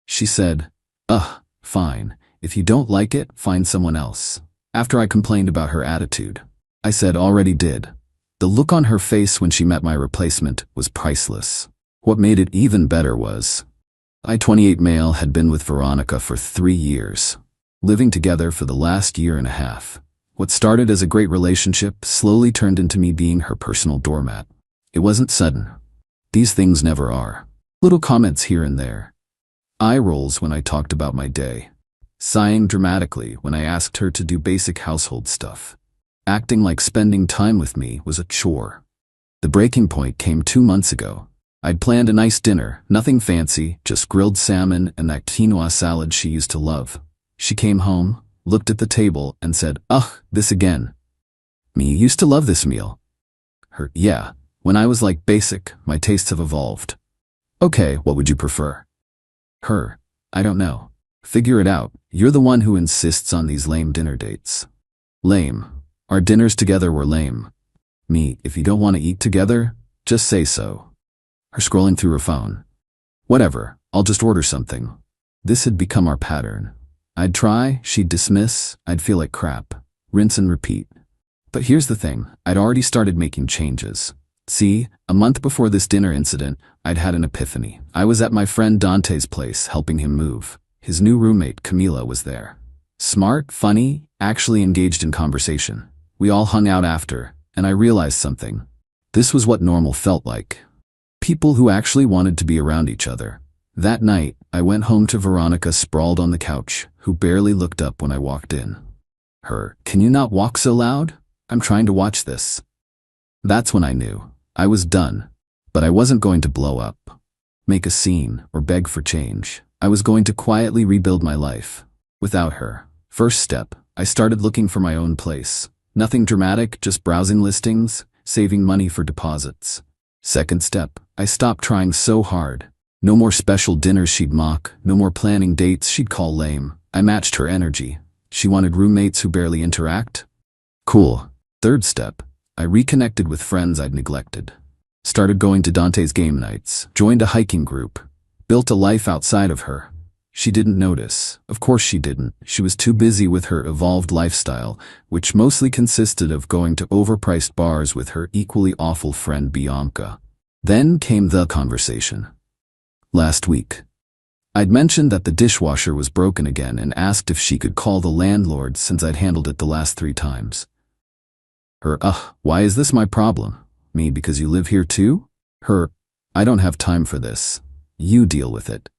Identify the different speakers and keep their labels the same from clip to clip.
Speaker 1: She said, "Ugh, fine. If you don't like it, find someone else." After I complained about her attitude, I said already did. The look on her face when she met my replacement was priceless. What made it even better was, I, 28 male, had been with Veronica for 3 years, living together for the last year and a half. What started as a great relationship slowly turned into me being her personal doormat. It wasn't sudden. These things never are. Little comments here and there. Eye rolls when I talked about my day. Sighing dramatically when I asked her to do basic household stuff. Acting like spending time with me was a chore. The breaking point came 2 months ago. I'd planned a nice dinner, nothing fancy, just grilled salmon and that quinoa salad she used to love. She came home, looked at the table, and said, "Ugh, this again." "Me used to love this meal." Her, "Yeah, when I was like basic, my tastes have evolved." "Okay, what would you prefer?" Her, "I don't know. Figure it out. You're the one who insists on these lame dinner dates." Lame. Our dinners together were lame. Me, "If you don't want to eat together, just say so." Her, scrolling through her phone. "Whatever, I'll just order something." This had become our pattern. I'd try, she'd dismiss, I'd feel like crap. Rinse and repeat. But here's the thing, I'd already started making changes. See, a month before this dinner incident, I'd had an epiphany. I was at my friend Dante's place helping him move. His new roommate, Camila, was there. Smart, funny, actually engaged in conversation. We all hung out after, and I realized something. This was what normal felt like. People who actually wanted to be around each other. That night, I went home to Veronica sprawled on the couch, who barely looked up when I walked in. Her, "Can you not walk so loud? I'm trying to watch this." That's when I knew. I was done. But I wasn't going to blow up, make a scene, or beg for change. I was going to quietly rebuild my life. Without her. First step, I started looking for my own place. Nothing dramatic, just browsing listings, saving money for deposits. Second step, I stopped trying so hard. No more special dinners she'd mock, no more planning dates she'd call lame. I matched her energy. She wanted roommates who barely interact? Cool. Third step, I reconnected with friends I'd neglected. Started going to Dante's game nights, joined a hiking group, built a life outside of her. She didn't notice. Of course she didn't. She was too busy with her evolved lifestyle, which mostly consisted of going to overpriced bars with her equally awful friend Bianca. Then came the conversation. Last week, I'd mentioned that the dishwasher was broken again and asked if she could call the landlord since I'd handled it the last 3 times. Her, "Why is this my problem?" Me, "Because you live here too?" Her, "I don't have time for this. You deal with it."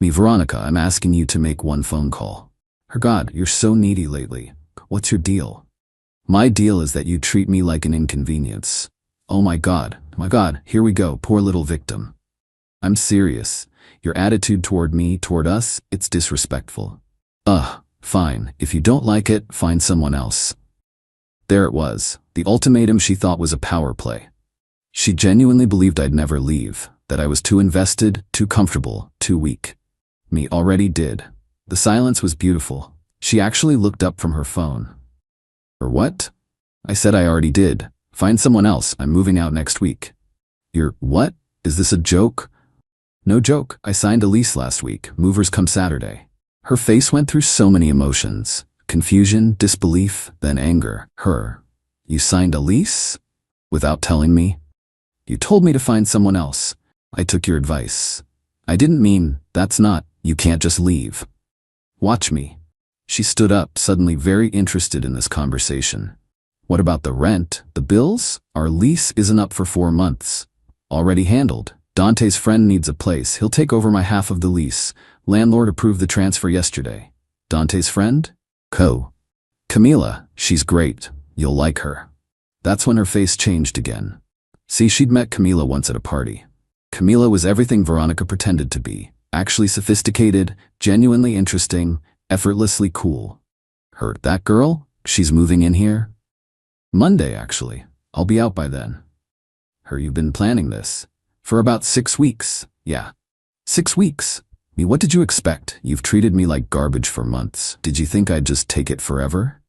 Speaker 1: Me, "Veronica, I'm asking you to make one phone call." Her, "God, you're so needy lately. What's your deal?" "My deal is that you treat me like an inconvenience." Oh my God, here we go, poor little victim. "I'm serious. Your attitude toward me, toward us, it's disrespectful." Fine. If you don't like it, find someone else." There it was, the ultimatum she thought was a power play. She genuinely believed I'd never leave, that I was too invested, too comfortable, too weak. Me, already did. The silence was beautiful. She actually looked up from her phone. Or what? I said I already did. Find someone else, I'm moving out next week. You're, what? Is this a joke? No joke, I signed a lease last week, movers come Saturday. Her face went through so many emotions. Confusion, disbelief, then anger. Her, you signed a lease? Without telling me? You told me to find someone else. I took your advice. I didn't mean, that's not, you can't just leave. Watch me. She stood up, suddenly very interested in this conversation. What about the rent, the bills? Our lease isn't up for 4 months. Already handled. Dante's friend needs a place. He'll take over my half of the lease. Landlord approved the transfer yesterday. Dante's friend? Camila, she's great. You'll like her. That's when her face changed again. See, she'd met Camila once at a party. Camila was everything Veronica pretended to be. Actually sophisticated, genuinely interesting, effortlessly cool. Her, that girl? She's moving in here? Monday, actually. I'll be out by then. Her, you've been planning this? For about 6 weeks. Yeah. 6 weeks. Me, what did you expect? You've treated me like garbage for months. Did you think I'd just take it forever?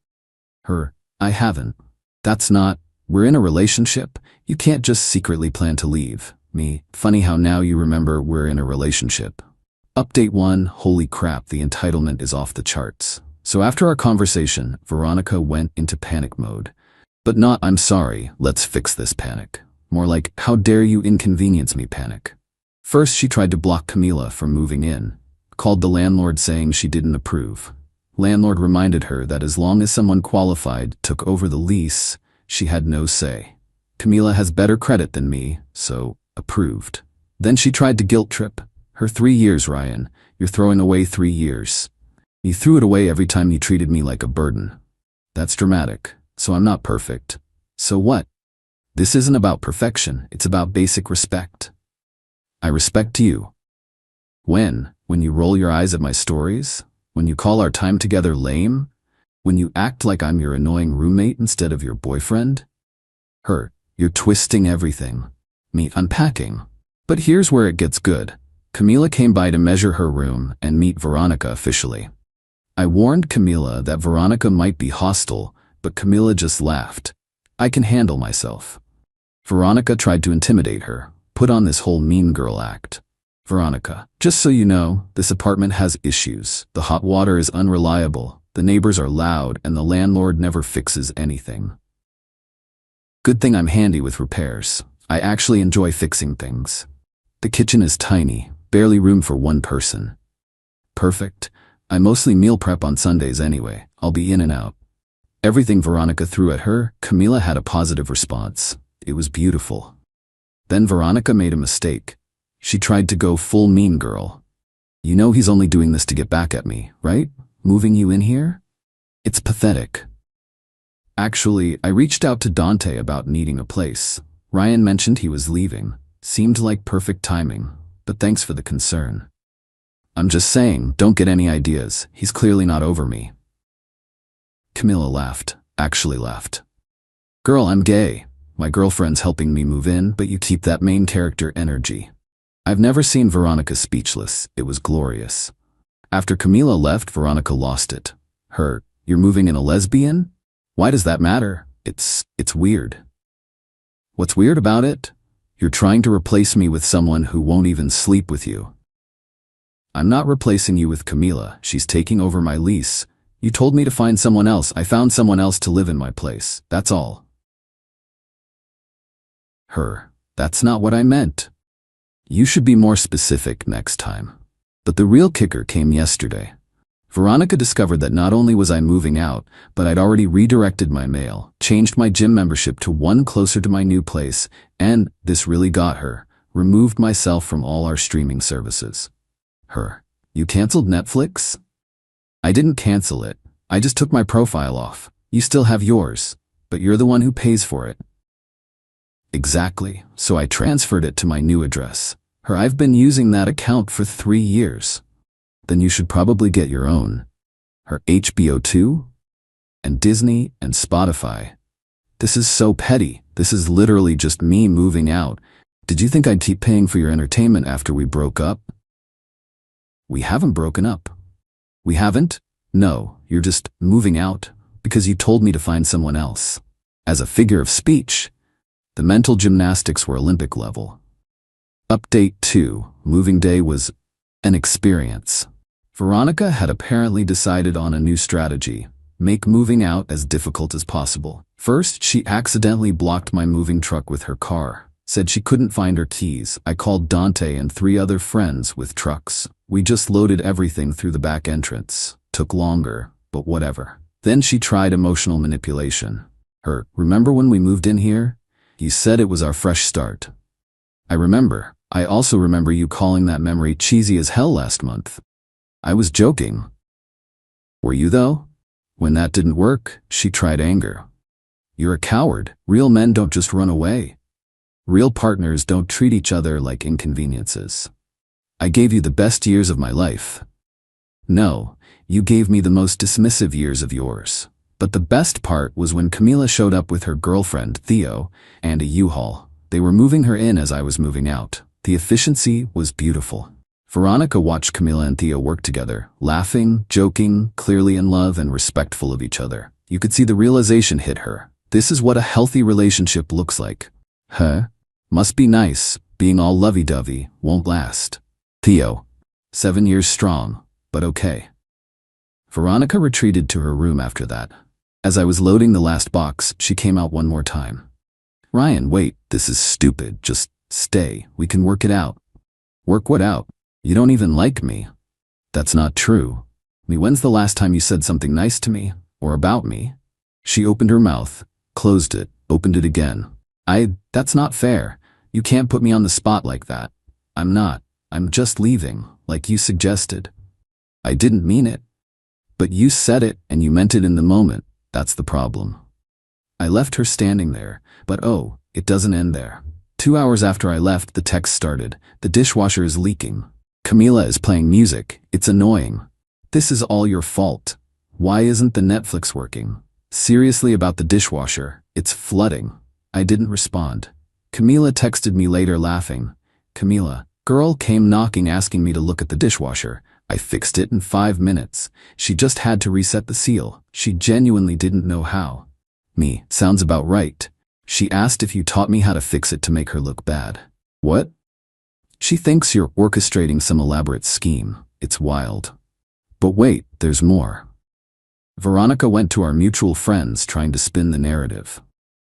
Speaker 1: Her, I haven't. That's not, we're in a relationship. You can't just secretly plan to leave. Me, funny how now you remember we're in a relationship. Update 1. Holy crap, the entitlement is off the charts. So after our conversation, Veronica went into panic mode. But not, I'm sorry, let's fix this panic. More like, how dare you inconvenience me panic. First, she tried to block Camila from moving in. Called the landlord saying she didn't approve. Landlord reminded her that as long as someone qualified took over the lease, she had no say. Camila has better credit than me, so approved. Then she tried to guilt trip. Her 3 years, Ryan. You're throwing away 3 years. You threw it away every time you treated me like a burden. That's dramatic, so I'm not perfect. So what? This isn't about perfection, it's about basic respect. I respect you. When you roll your eyes at my stories? When you call our time together lame? When you act like I'm your annoying roommate instead of your boyfriend? Her, you're twisting everything. Me unpacking. But here's where it gets good. Camila came by to measure her room and meet Veronica officially. I warned Camila that Veronica might be hostile, but Camila just laughed. I can handle myself. Veronica tried to intimidate her, put on this whole mean girl act. Veronica, just so you know, this apartment has issues. The hot water is unreliable, the neighbors are loud, and the landlord never fixes anything. Good thing I'm handy with repairs. I actually enjoy fixing things. The kitchen is tiny, barely room for one person. Perfect. I mostly meal prep on Sundays anyway. I'll be in and out. Everything Veronica threw at her, Camila had a positive response. It was beautiful. Then Veronica made a mistake. She tried to go full mean girl. You know he's only doing this to get back at me, right? Moving you in here? It's pathetic. Actually, I reached out to Dante about needing a place. Ryan mentioned he was leaving. Seemed like perfect timing, but thanks for the concern. I'm just saying, don't get any ideas. He's clearly not over me. Camila laughed, actually laughed. Girl, I'm gay. My girlfriend's helping me move in, but you keep that main character energy. I've never seen Veronica speechless. It was glorious. After Camila left, Veronica lost it. Her, you're moving in a lesbian? Why does that matter? It's weird. What's weird about it? You're trying to replace me with someone who won't even sleep with you. I'm not replacing you with Camila. She's taking over my lease. You told me to find someone else. I found someone else to live in my place. That's all. Her, that's not what I meant. You should be more specific next time. But the real kicker came yesterday. Veronica discovered that not only was I moving out, but I'd already redirected my mail, changed my gym membership to one closer to my new place, and, this really got her, removed myself from all our streaming services. Her, you canceled Netflix? I didn't cancel it. I just took my profile off. You still have yours, but you're the one who pays for it. Exactly, so I transferred it to my new address. Her, I've been using that account for 3 years. Then you should probably get your own. Her, HBO too? And Disney and Spotify. This is so petty. This is literally just me moving out. Did you think I'd keep paying for your entertainment after we broke up? We haven't broken up. We haven't? No, you're just moving out because you told me to find someone else. As a figure of speech, the mental gymnastics were Olympic level. Update 2. Moving day was an experience. Veronica had apparently decided on a new strategy. Make moving out as difficult as possible. First, she accidentally blocked my moving truck with her car. Said she couldn't find her keys. I called Dante and 3 other friends with trucks. We just loaded everything through the back entrance. Took longer, but whatever. Then she tried emotional manipulation. Her, remember when we moved in here? You said it was our fresh start. I remember. I also remember you calling that memory cheesy as hell last month. I was joking. Were you though? When that didn't work, she tried anger. You're a coward. Real men don't just run away. Real partners don't treat each other like inconveniences. I gave you the best years of my life. No, you gave me the most dismissive years of yours. But the best part was when Camila showed up with her girlfriend, Theo, and a U-Haul. They were moving her in as I was moving out. The efficiency was beautiful. Veronica watched Camila and Theo work together, laughing, joking, clearly in love and respectful of each other. You could see the realization hit her. This is what a healthy relationship looks like. Huh? Must be nice. Being all lovey-dovey won't last. Theo. 7 years strong, but okay. Veronica retreated to her room after that. As I was loading the last box, she came out one more time. Ryan, wait, this is stupid. Just stay. We can work it out. Work what out? You don't even like me. That's not true. When's the last time you said something nice to me? Or about me? She opened her mouth, closed it, opened it again. That's not fair. You can't put me on the spot like that. I'm just leaving, like you suggested. I didn't mean it. But you said it and you meant it in the moment. That's the problem. I left her standing there, but oh, it doesn't end there. 2 hours after I left, the text started. The dishwasher is leaking. Camila is playing music. It's annoying. This is all your fault. Why isn't the Netflix working? Seriously about the dishwasher. It's flooding. I didn't respond. Camila texted me later laughing. Camila, girl came knocking asking me to look at the dishwasher. I fixed it in 5 minutes. She just had to reset the seal. She genuinely didn't know how. Me, sounds about right. She asked if you taught me how to fix it to make her look bad. What? She thinks you're orchestrating some elaborate scheme. It's wild. But wait, there's more. Veronica went to our mutual friends trying to spin the narrative.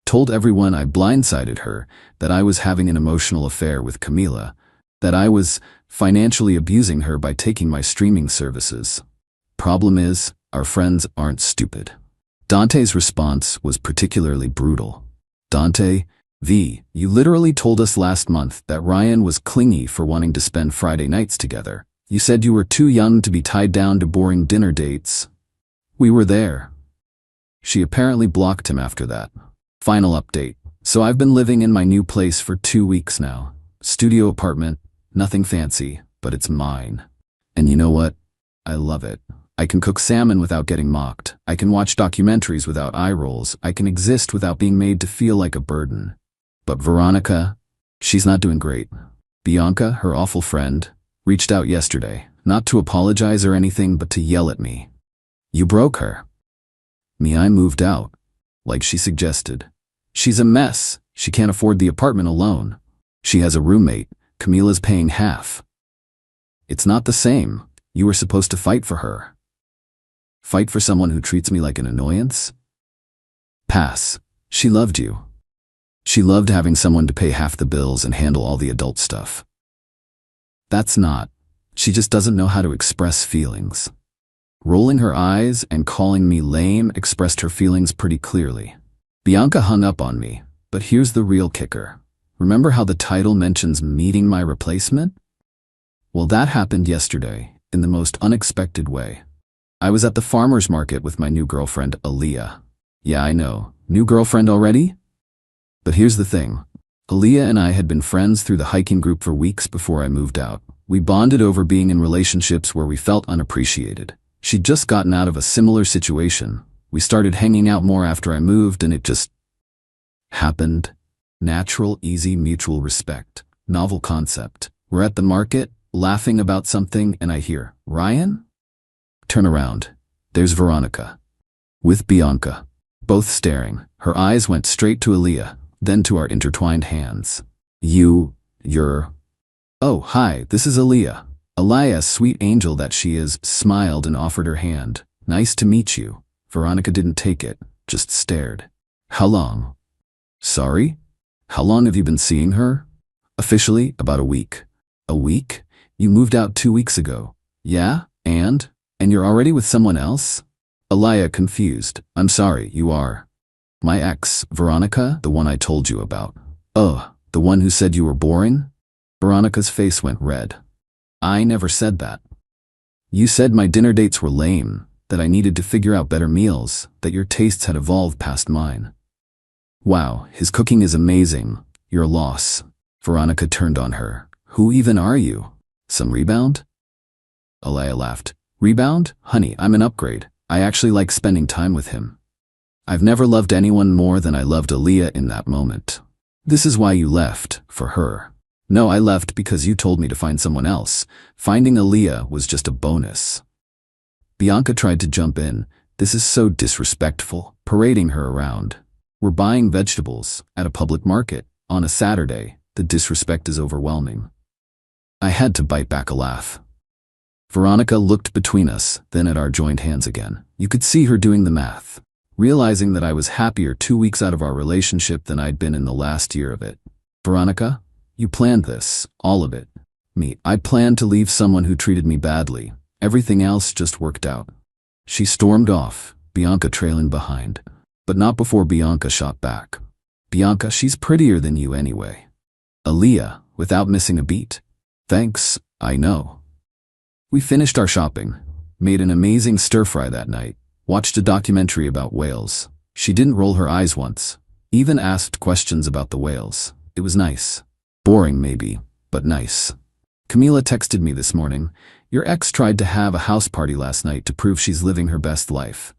Speaker 1: Told everyone I blindsided her, that I was having an emotional affair with Camila, that I was financially abusing her by taking my streaming services. Problem is, our friends aren't stupid. Dante's response was particularly brutal. Dante, you literally told us last month that Ryan was clingy for wanting to spend Friday nights together. You said you were too young to be tied down to boring dinner dates. We were there. She apparently blocked him after that. Final update. So I've been living in my new place for 2 weeks now. Studio apartment, nothing fancy, but it's mine. And you know what? I love it. I can cook salmon without getting mocked. I can watch documentaries without eye rolls. I can exist without being made to feel like a burden. But Veronica, she's not doing great. Bianca, her awful friend, reached out yesterday, not to apologize or anything, but to yell at me. You broke her. I moved out, like she suggested. She's a mess. She can't afford the apartment alone. She has a roommate. Camila's paying half. It's not the same. You were supposed to fight for her. Fight for someone who treats me like an annoyance? Pass. She loved you. She loved having someone to pay half the bills and handle all the adult stuff. That's not. She just doesn't know how to express feelings. Rolling her eyes and calling me lame expressed her feelings pretty clearly. Bianca hung up on me, but here's the real kicker. Remember how the title mentions meeting my replacement? Well, that happened yesterday, in the most unexpected way. I was at the farmer's market with my new girlfriend, Aaliyah. Yeah, I know. New girlfriend already? But here's the thing. Aaliyah and I had been friends through the hiking group for weeks before I moved out. We bonded over being in relationships where we felt unappreciated. She'd just gotten out of a similar situation. We started hanging out more after I moved, and it just happened. Natural, easy, mutual respect. Novel concept. We're at the market, laughing about something, and I hear, Ryan? Turn around. There's Veronica. With Bianca. Both staring. Her eyes went straight to Aaliyah, then to our intertwined hands. You're... Oh, hi, this is Aaliyah. Aaliyah, sweet angel that she is, smiled and offered her hand. Nice to meet you. Veronica didn't take it, just stared. How long? Sorry? How long have you been seeing her? Officially, about a week. A week? You moved out 2 weeks ago. Yeah? And you're already with someone else? Aaliyah, confused. I'm sorry, you are. My ex, Veronica, the one I told you about. Oh, the one who said you were boring? Veronica's face went red. I never said that. You said my dinner dates were lame, that I needed to figure out better meals, that your tastes had evolved past mine. Wow, his cooking is amazing. You're a loss. Veronica turned on her. Who even are you? Some rebound? Aaliyah laughed. Rebound? Honey, I'm an upgrade. I actually like spending time with him. I've never loved anyone more than I loved Aaliyah in that moment. This is why you left, for her. No, I left because you told me to find someone else. Finding Aaliyah was just a bonus. Bianca tried to jump in. This is so disrespectful, parading her around. We're buying vegetables at a public market on a Saturday. The disrespect is overwhelming. I had to bite back a laugh. Veronica looked between us, then at our joined hands again. You could see her doing the math, realizing that I was happier 2 weeks out of our relationship than I'd been in the last year of it. Veronica, you planned this, all of it. Me, I planned to leave someone who treated me badly. Everything else just worked out. She stormed off, Bianca trailing behind. But not before Bianca shot back. Bianca, she's prettier than you anyway. Aaliyah, without missing a beat. Thanks, I know. We finished our shopping, made an amazing stir-fry that night, watched a documentary about whales. She didn't roll her eyes once, even asked questions about the whales. It was nice. Boring maybe, but nice. Camila texted me this morning, your ex tried to have a house party last night to prove she's living her best life.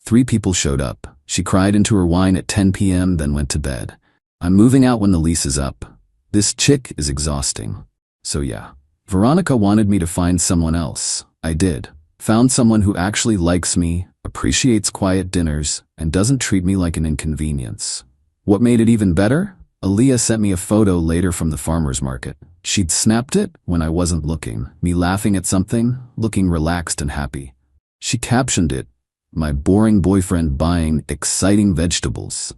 Speaker 1: 3 people showed up. She cried into her wine at 10 p.m. then went to bed. I'm moving out when the lease is up. This chick is exhausting. So yeah. Veronica wanted me to find someone else. I did. Found someone who actually likes me, appreciates quiet dinners, and doesn't treat me like an inconvenience. What made it even better? Aaliyah sent me a photo later from the farmer's market. She'd snapped it when I wasn't looking, me laughing at something, looking relaxed and happy. She captioned it, my boring boyfriend buying exciting vegetables.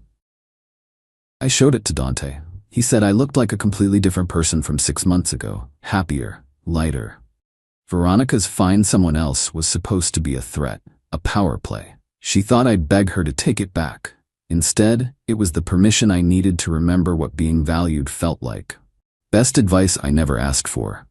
Speaker 1: I showed it to Dante. He said I looked like a completely different person from 6 months ago, happier, lighter. Veronica's find someone else was supposed to be a threat, a power play. She thought I'd beg her to take it back. Instead, it was the permission I needed to remember what being valued felt like. Best advice I never asked for.